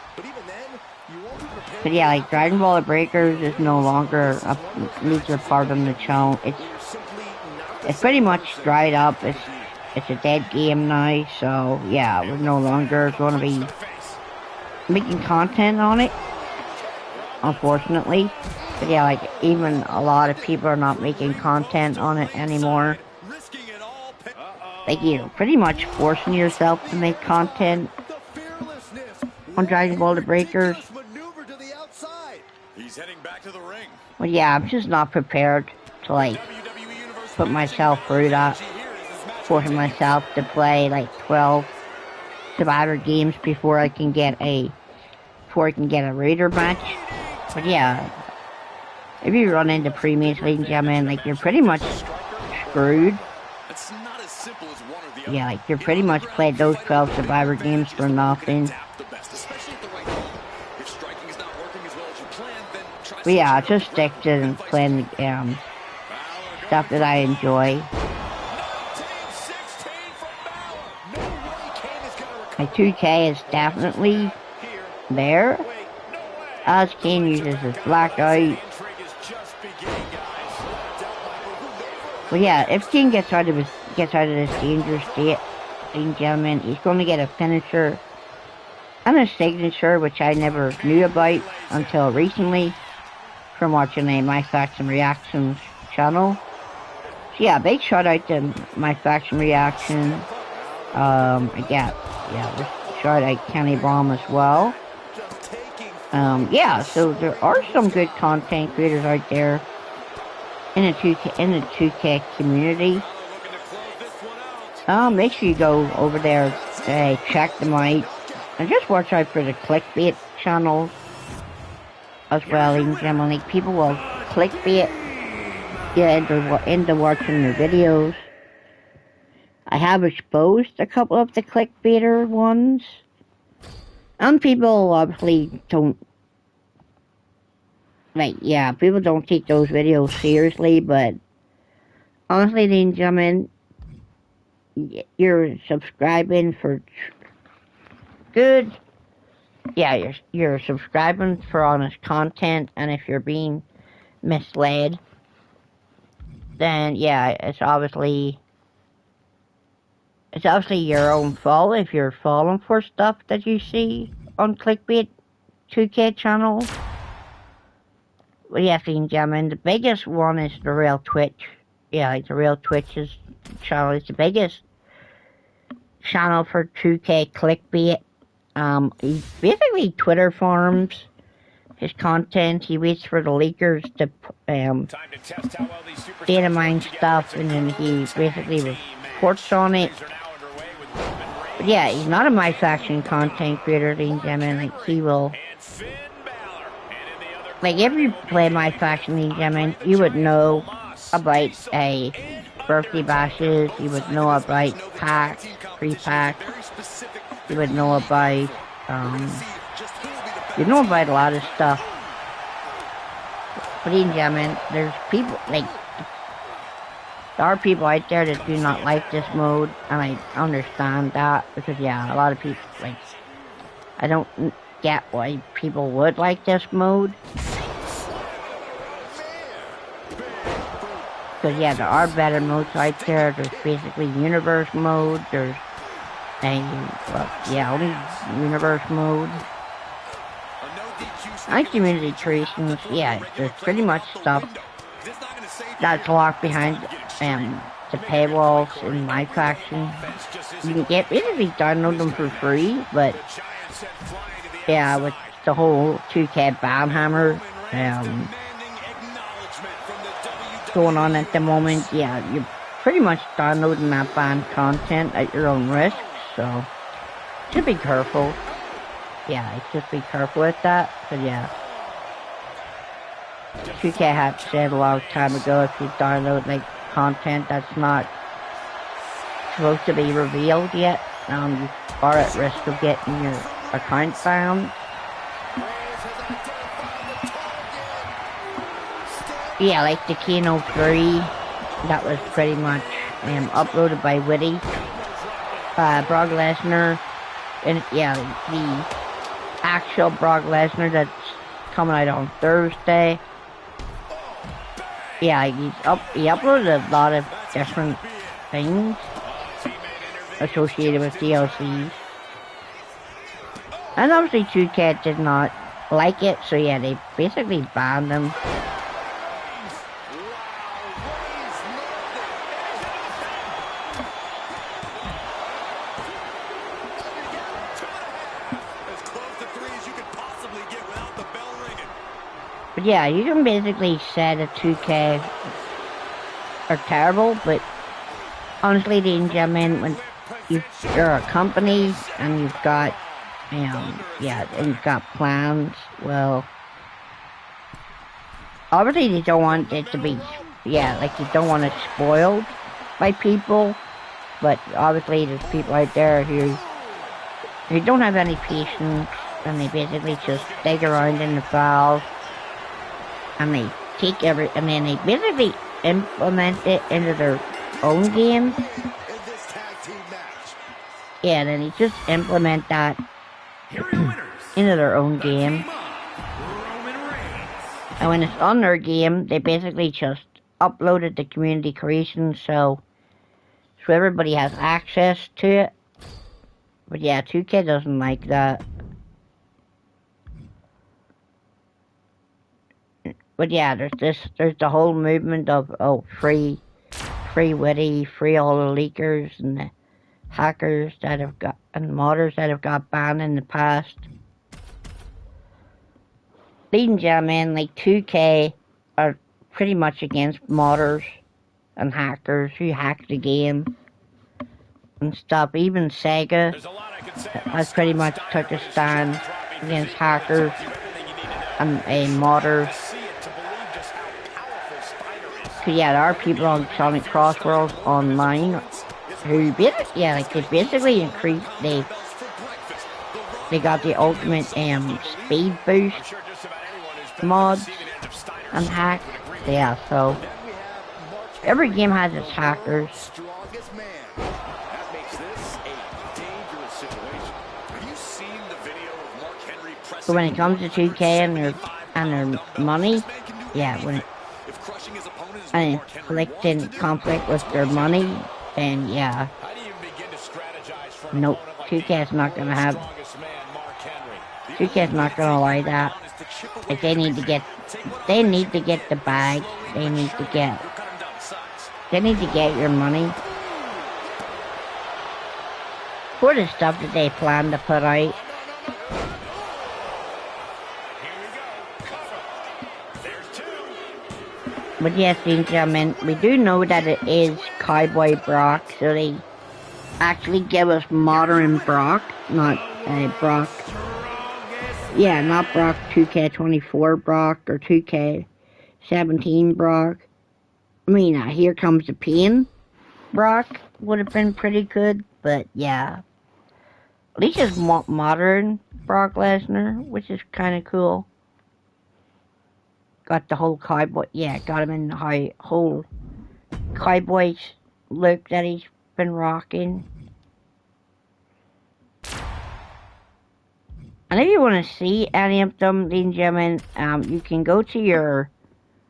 But yeah, like Dragon Ball Breakers is no longer a major part of the channel. It's pretty much dried up. It's a dead game now. So yeah, we're no longer going to be making content on it, unfortunately. But yeah, like even a lot of people are not making content on it anymore. Like, you're pretty much forcing yourself to make content on Dragon Ball Breakers. Well, yeah, I'm just not prepared to, like, put myself through that. Forcing myself to play, like, 12 Survivor games before I can get a Raider match. But yeah, if you run into premiums, ladies and gentlemen, like, you're pretty much screwed. Yeah, like, you're pretty much played those 12 Survivor games for nothing. But yeah, I'll just stick to playing the stuff that I enjoy. My 2K is definitely there. As Kane uses his blackout. But yeah, if King gets out of this dangerous state, ladies and gentlemen, he's going to get a finisher and a signature, which I never knew about until recently from watching a My Faction Reactions channel. So yeah, big shout out to My Faction Reaction. Shout out Kenny Bomb as well. Yeah, so there are some good content creators out there in the 2K community. Make sure you go over there, check them out, and just watch out for the clickbait channels. as well, ladies and gentlemen. Like, people will clickbait into watching their videos. I have exposed a couple of the clickbaiter ones. And people obviously don't, like, yeah, people don't take those videos seriously, but honestly, ladies and gentlemen, you're subscribing for good, yeah, you're subscribing for honest content, and if you're being misled, then yeah, it's obviously your own fault if you're falling for stuff that you see on clickbait 2K channel. Well, yeah, ladies and gentlemen, the biggest one is the real Twitch. Yeah, like the real Twitch's channel is the biggest channel for 2K clickbait. He basically Twitter farms his content. He waits for the leakers to data mine stuff, and then he basically reports on it. But yeah, he's not a My Faction content creator, ladies and gentlemen. Like, he will, like, if you play My Faction, ladies and gentlemen, you would know about a birthday bashes, you would know about packs, free packs, you would know about, you know about a lot of stuff. But ladies and gentlemen, there's people, like, there are people out there that do not like this mode, and I understand that, because yeah, a lot of people, like, I don't get why people would like this mode. Because yeah, there are better modes out there. There's basically universe mode, there's only universe mode. And community creations, yeah, there's pretty much stuff that's locked behind the paywalls in My Faction. You can basically download them for free, but yeah, with the whole 2K banhammer going on at the moment, yeah, you're pretty much downloading that banned content at your own risk, so just be careful. Yeah, just be careful with that, but yeah. 2K had said a long time ago, if you download like content that's not supposed to be revealed yet, you are at risk of getting your account banned. Yeah, like the Kano 3, that was pretty much uploaded by Witty, Brock Lesnar, and yeah, the actual Brock Lesnar that's coming out on Thursday. Yeah, he uploaded a lot of different things associated with DLCs. And obviously 2K did not like it, so yeah, they basically banned him. But yeah, you can basically say that 2K are terrible, but honestly, ladies and gentlemen, when you're a company and you've got, and you've got plans, well, obviously you don't want it to be, like you don't want it spoiled by people, but obviously there's people out there who don't have any patience, and they basically just dig around in the files, and they take and then they basically implement it into their own game. Yeah, then they just implement that into their own game. And when it's on their game, they basically just uploaded the community creation, so everybody has access to it. But yeah, 2K doesn't like that. But yeah, there's the whole movement of free Witty, free all the leakers and the hackers that have got, and modders that have got banned in the past. Ladies and gentlemen, like 2K are pretty much against modders and hackers who hack the game and stuff. Even Sega has pretty much took a stand against hackers a modder. Cause yeah, there are people on Sonic Cross Worlds online who they basically increased they got the ultimate speed boost mods and hacks. Yeah, so every game has its hackers. So when it comes to 2K and their money, yeah, and inflicting conflict with their money, then yeah, nope, 2K is not gonna have. 2K is not gonna allow that. Like they need to get the bag. They need to get your money for the stuff that they plan to put out. But yes, ladies and gentlemen, we do know that it is Cowboy Brock, so they actually give us modern Brock, not Brock. Yeah, not Brock 2K24 Brock or 2K17 Brock. I mean, Here Comes the Pain Brock would have been pretty good, but yeah. At least it's modern Brock Lesnar, which is kind of cool. Got the whole cowboy, got him in the whole cowboy look that he's been rocking. And if you want to see any of them, ladies and gentlemen, you can go to your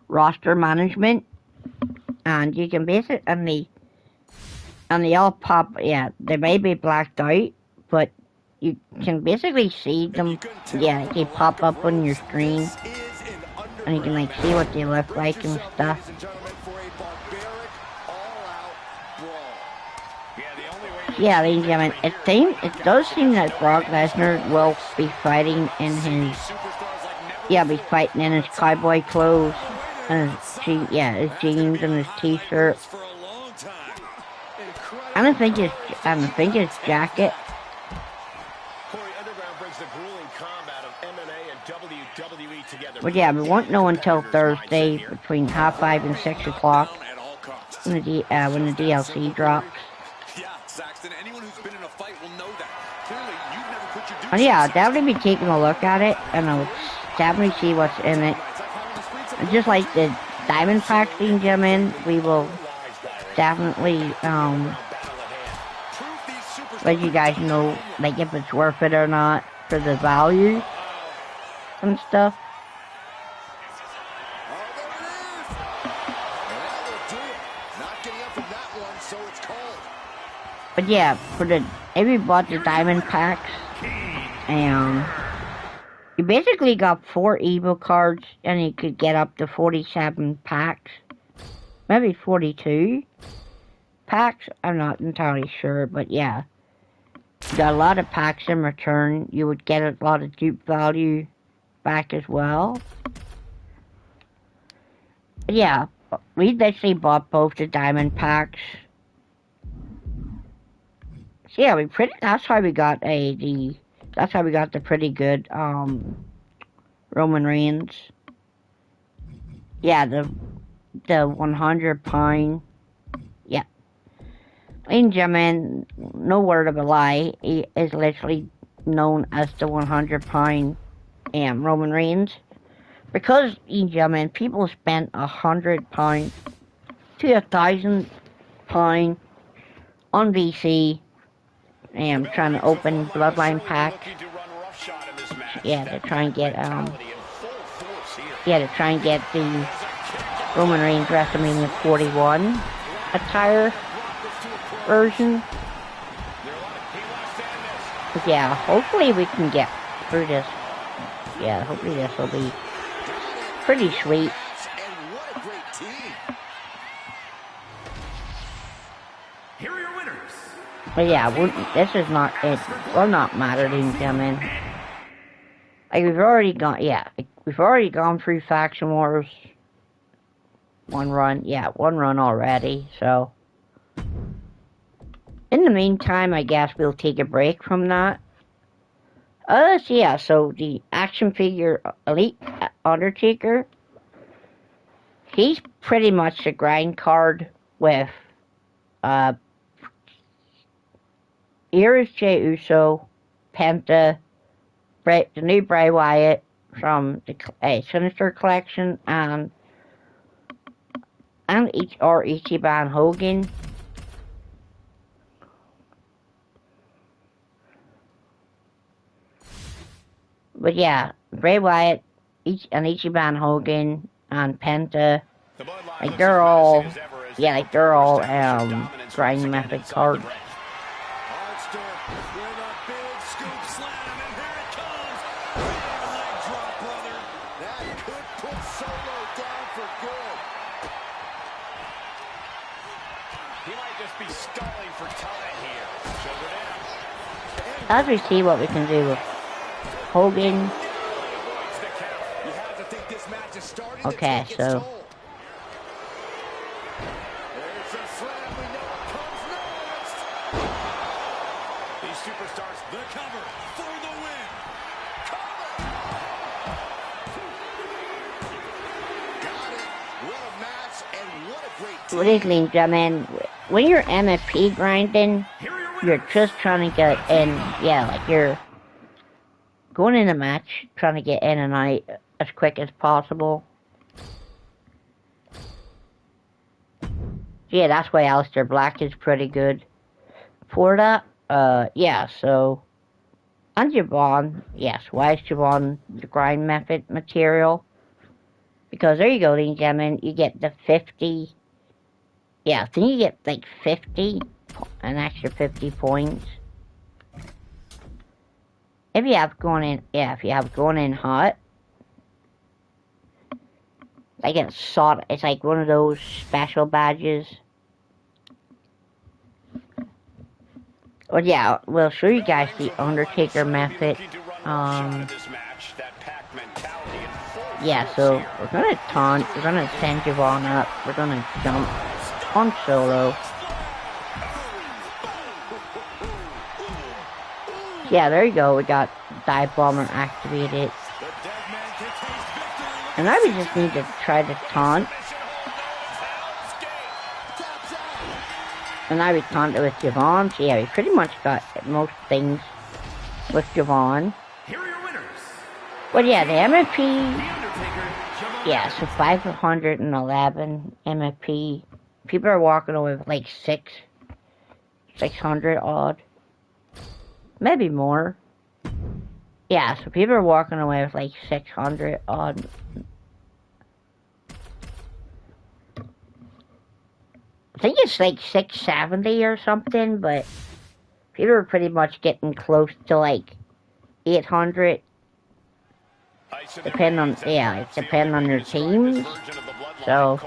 roster management, and you can basically, and they all pop, they may be blacked out, but you can basically see them, they pop up on your screen. And you can see what they look like and stuff. Yeah, ladies and gentlemen, it does seem that Brock Lesnar will be fighting in his cowboy clothes and his jeans and his t-shirt. And I think his jacket. But yeah, we won't know until Thursday between 5:30 and 6 o'clock when the DLC drops. And yeah, I'll definitely be taking a look at it, and I'll definitely see what's in it. And just like the diamond pack thing, gentlemen, we will definitely let you guys know if it's worth it or not for the value and stuff. But yeah, if you bought the diamond packs, you basically got 4 Evo cards, and you could get up to 47 packs, maybe 42 packs. I'm not entirely sure, but yeah, you got a lot of packs in return. You would get a lot of dupe value back as well. But yeah, we literally bought both the diamond packs. So yeah, that's how we got the pretty good Roman Reigns. Yeah, the 100-pound. Yeah. Ladies and gentlemen, no word of a lie, he is literally known as the 100-pound Roman Reigns. Because, ladies and gentlemen, people spent £100 to £1,000 on VC trying to open bloodline packs. To try and get the Roman Reigns WrestleMania 41 attire version. But yeah, hopefully we can get through this. Yeah, hopefully this will be pretty sweet. But yeah, this is not, it will not matter, ladies and gentlemen. We've already gone through Faction Wars. One run already, so. In the meantime, I guess we'll take a break from that. So the action figure, Elite Undertaker. He's pretty much the grind card with here's Jey Uso, Penta, the new Bray Wyatt from the Sinister Collection, and Ichiban Hogan. But yeah, Bray Wyatt, Ichiban Hogan, and Penta, like they're all grind method cards. As we see what we can do with Hogan. Okay, so these superstars, the cover for the win. Got it. What a match and what a great team. What is ladies and gentlemen, when you're MFP grinding, you're just trying to get in, like you're going in a match, trying to get in and out as quick as possible. Yeah, that's why Aleister Black is pretty good for that. So, and Javon, yes, why is Javon the grind method material? Because there you go, ladies and gentlemen, you get the 50, then you get like 50, an extra 50 points. If you have going in hot, like it's like one of those special badges. Well, yeah, we'll show you guys the Undertaker method. So we're gonna taunt, we're gonna send Javon up, we're gonna jump on Solo. Yeah, there you go, we got Dive Bomber activated. And now we just need to try to taunt. And now we taunted with Javon. So yeah, we pretty much got most things with Javon. But yeah, the MFP. Yeah, so 511 MFP. People are walking away with like 600 odd. Maybe more. Yeah, so people are walking away with like 600 odd. I think it's like 670 or something, but people are pretty much getting close to like 800. Depending on their teams. So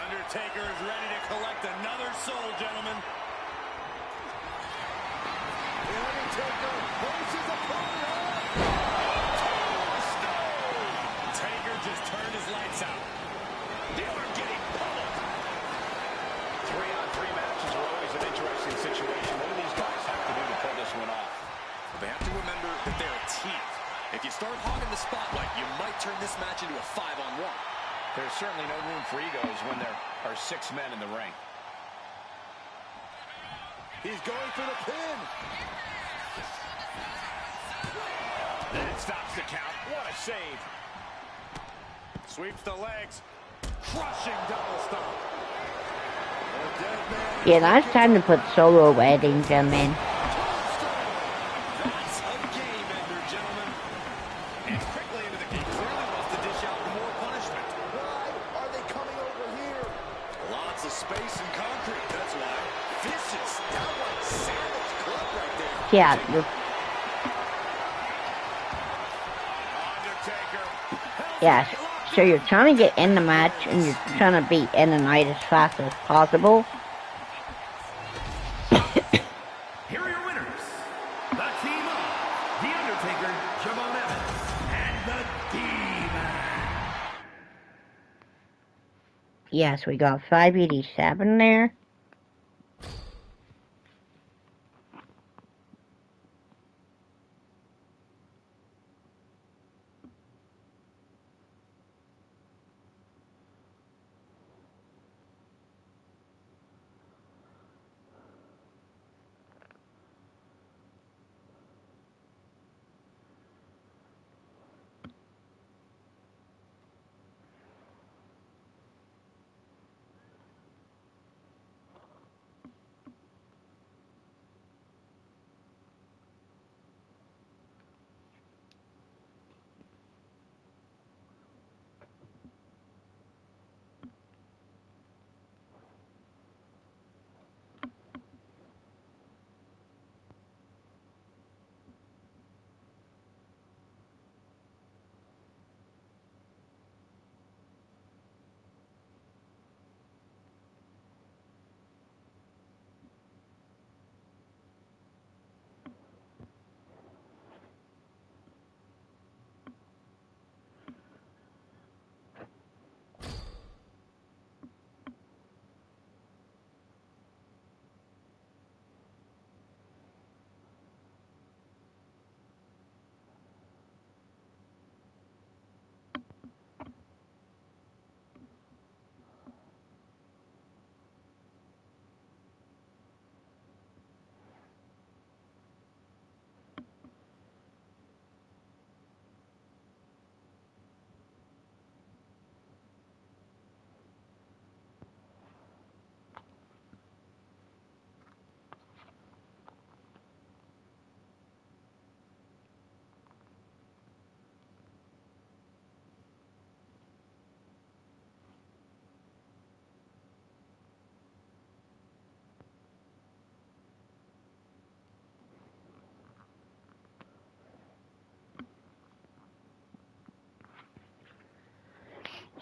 Undertaker is ready to collect another soul, gentlemen. The Undertaker forces a Taker just turned his lights out. They are getting pummeled. 3-on-3 matches are always an interesting situation. What do these guys have to do to pull this one off? They have to remember that they're a team. If you start hogging the spotlight, you might turn this match into a 5-on-1. There's certainly no room for egos when there are 6 men in the ring. He's going for the pin. That stops the count. What a save. Sweeps the legs. Crushing double stomp. yeah, now it's time to put Solo away, ladies and gentlemen. That's a game ender, gentlemen. And quickly into the game. Clearly wants to dish out more punishment. Why are they coming over here? Lots of space and concrete, that's why. Vicious, downright savage club right there. Yeah, so you're trying to get in the match and you're trying to be in and out as fast as possible. Here are your winners. The team of The Undertaker, Javon Evans, Yes, we got 587 there.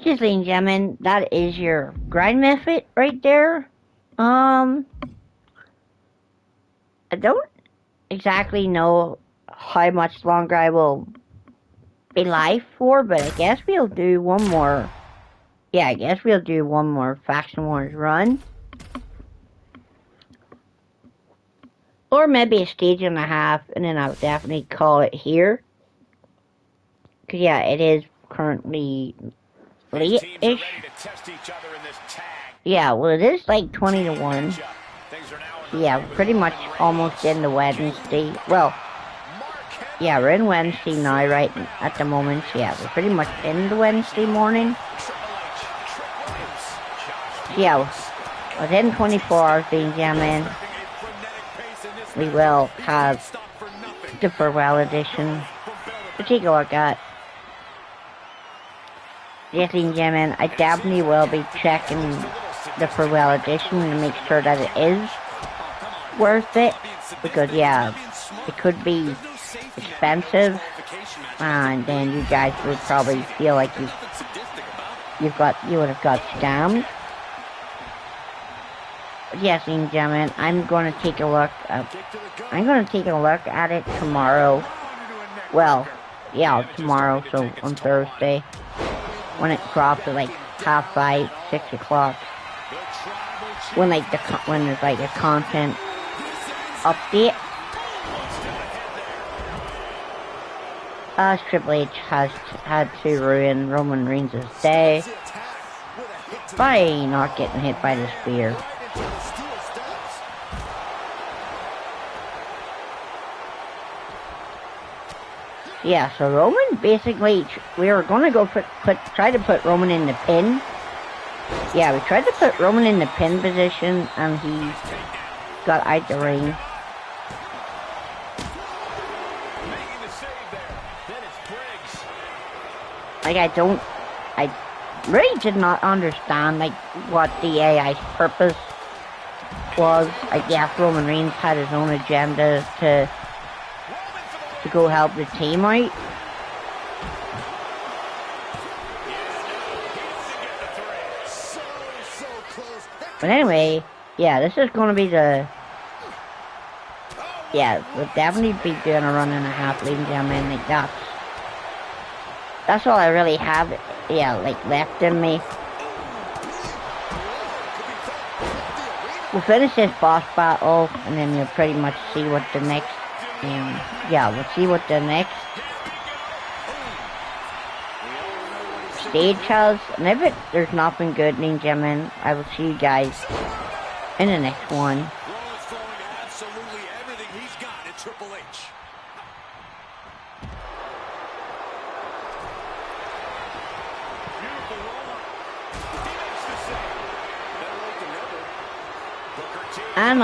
Just ladies and gentlemen, that is your grind method right there. I don't exactly know how much longer I will be live for, but I guess we'll do one more. Yeah, I guess we'll do one more Faction Wars run. Or maybe a stage and a half, and then I'll definitely call it here. Because, yeah, it is currently late-ish. Yeah, well, it is like 20 to 1. Yeah, we're pretty much almost in the Wednesday. Well, yeah, we're in Wednesday now, right at the moment. Yeah, we're pretty much in the Wednesday morning. Yeah, within 24 hours, ladies and gentlemen, we will have the Farewell Edition to take a look at. Yes, ladies and gentlemen, I definitely will be checking the Farewell Edition to make sure that it is worth it. Because, yeah, it could be expensive, and then you guys would probably feel like you would have got scammed. But yes, ladies and gentlemen, I'm going to take a look at it tomorrow. Well, yeah, tomorrow, so on Thursday, when it drops at like 5:30, 6 o'clock, when there's like a content update. Triple H has had to ruin Roman Reigns' day by not getting hit by the spear. Yeah, so Roman basically, we were gonna go try to put Roman in the pin. Yeah, we tried to put Roman in the pin position, and he got out the ring. Like, I really did not understand, like, what the AI's purpose was. I guess Roman Reigns had his own agenda to go help the team out. But anyway, yeah, this is going to be yeah, we'll definitely be doing a run and a half, ladies and gentlemen. Like, that's all I really have, yeah, like, left in me. we'll finish this boss battle, and then you'll pretty much see what the next, yeah, we'll see what the next stage has. And if there's nothing good, Ninja Man, I will see you guys in the next one. Rollins throwing absolutely everything he's got at Triple H. Beautiful roll-up. He makes the save. Better late than never. Booker T. And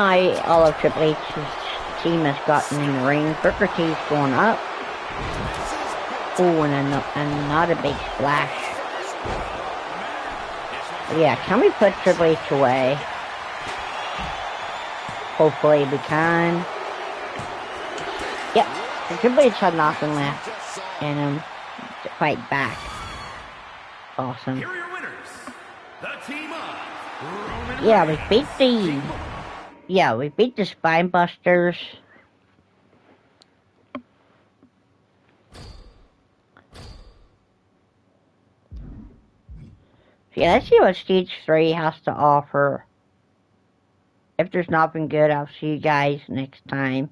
all of Triple H's team has gotten in the ring. Booker T's going up. Oh, and another big splash. Yeah, can we put Triple H away? Hopefully we can. Yep, Triple H had nothing left in him to fight back. Awesome. Here are your winners, the team of Roman Yeah, we Reigns. we beat the Spine Busters. Yeah, let's see what Stage 3 has to offer. If there's nothing good, I'll see you guys next time.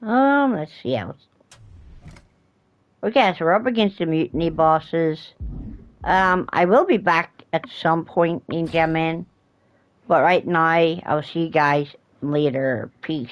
Let's see. Okay, so we're up against the Mutiny bosses. I will be back at some point, Ninja Man. But right now, I'll see you guys later. Peace.